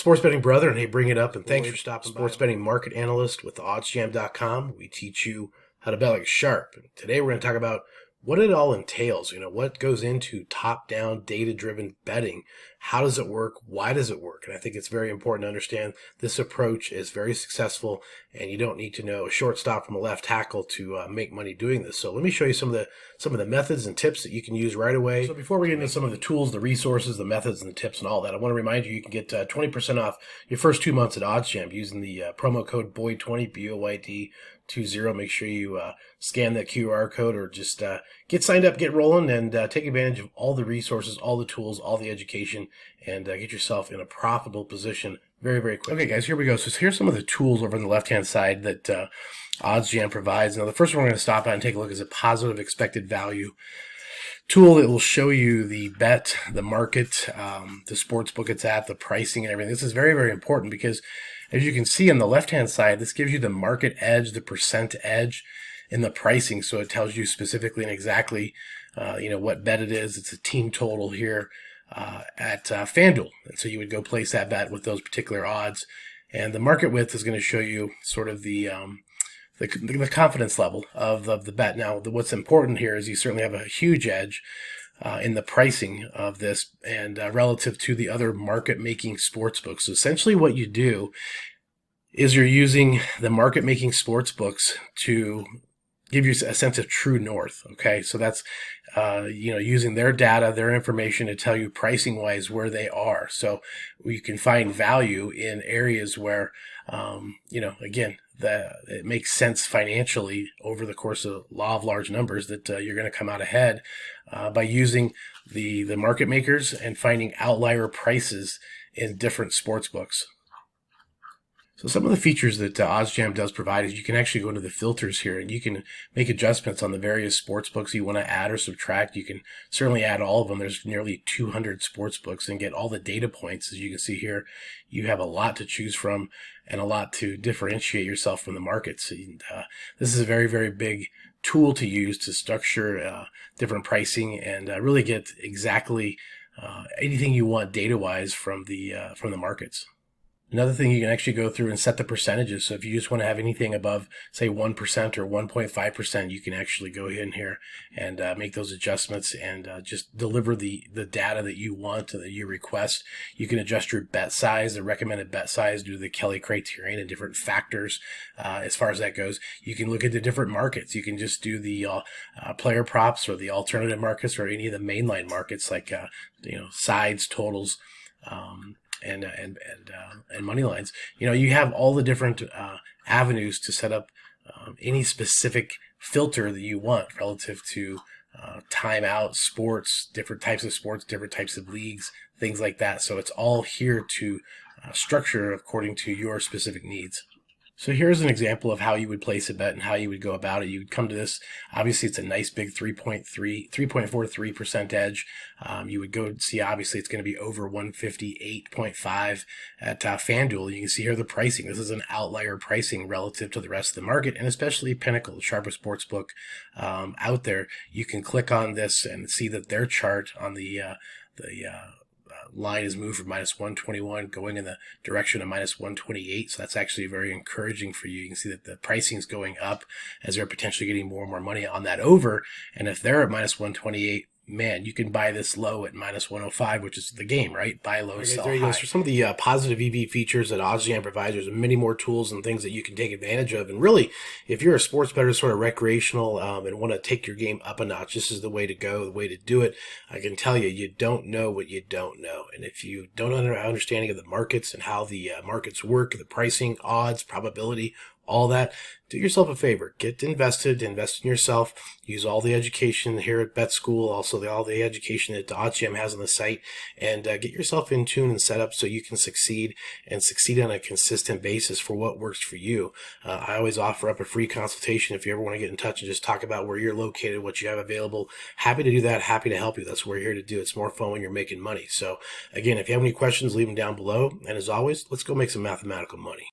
Sports betting brother, and hey, bring it up. And thanks for stopping by. Sports betting market analyst with oddsjam.com. We teach you how to bet like a sharp. And today we're going to talk about what it all entails. What goes into top-down, data-driven betting. How does it work? Why does it work? And I think it's very important to understand this approach is very successful, and you don't need to know a shortstop from a left tackle to make money doing this. So let me show you some of the methods and tips that you can use right away. So before we get into some of the tools, the resources, the methods, and the tips, and all that, I want to remind you can get 20% off your first 2 months at OddsJam using the promo code BOYD20, BOYD20. Make sure you scan that QR code or just get signed up, get rolling, and take advantage of all the resources, all the tools, all the education, and get yourself in a profitable position very, very quickly. Okay, guys, here we go. So here's some of the tools over on the left-hand side that OddsJam provides. Now, the first one we're going to stop at and take a look is a positive expected value tool that will show you the bet, the market, the sports book it's at, the pricing, and everything. This is very, very important because, as you can see on the left-hand side, this gives you the market edge, the percent edge in the pricing. So it tells you specifically and exactly, what bet it is. It's a team total here at FanDuel. And so you would go place that bet with those particular odds. And the market width is going to show you sort of the confidence level of the bet. Now, what's important here is you certainly have a huge edge in the pricing of this and relative to the other market-making sports books. So essentially what you do is you're using the market-making sports books to give you a sense of true north. Okay, so that's using their data, their information to tell you pricing wise where they are. So you can find value in areas where again, that it makes sense financially over the course of law of large numbers that you're going to come out ahead by using the market makers and finding outlier prices in different sports books. So some of the features that OddsJam does provide is you can actually go into the filters here and you can make adjustments on the various sports books you want to add or subtract. You can certainly add all of them. There's nearly 200 sports books and get all the data points. As you can see here, you have a lot to choose from and a lot to differentiate yourself from the markets. And, this is a very, very big tool to use to structure different pricing and really get exactly anything you want data-wise from the markets. Another thing, you can actually go through and set the percentages. So if you just want to have anything above, say, 1% or 1.5%, you can actually go in here and make those adjustments and just deliver the data that you want, that you request. You can adjust your bet size, the recommended bet size due to the Kelly criterion and different factors as far as that goes. You can look at the different markets. You can just do the player props or the alternative markets or any of the mainline markets like sides, totals, and money lines. You have all the different avenues to set up any specific filter that you want relative to timeout, sports, different types of sports, different types of leagues, things like that. So it's all here to structure according to your specific needs. So here's an example of how you would place a bet and how you would go about it. You would come to this. Obviously, it's a nice big 3.43% edge. You would go see, obviously, it's going to be over 158.5 at FanDuel. You can see here the pricing. This is an outlier pricing relative to the rest of the market, and especially Pinnacle, the sharpest sports book out there. You can click on this and see that their chart on the line is moved from -121 going in the direction of -128. So that's actually very encouraging for you. You can see that the pricing is going up as they're potentially getting more and more money on that over. And if they're at -128, man, you can buy this low at -105, which is the game, right? Buy low, sell there you high. go. So some of the positive EV features that OddsJam provides, there's many more tools and things that you can take advantage of. And really, if you're a sports bettor, sort of recreational, and want to take your game up a notch, this is the way to go, the way to do it. I can tell you, you don't know what you don't know. And if you don't have an understanding of the markets and how the markets work, the pricing, odds, probability, all that, do yourself a favor. Get invested, invest in yourself, use all the education here at Bet School, also all the education that OddsJam has on the site, and get yourself in tune and set up so you can succeed and succeed on a consistent basis for what works for you. I always offer up a free consultation if you ever want to get in touch and just talk about where you're located, what you have available. Happy to do that, happy to help you. That's what we're here to do. It's more fun when you're making money. So again, if you have any questions, leave them down below. And as always, let's go make some mathematical money.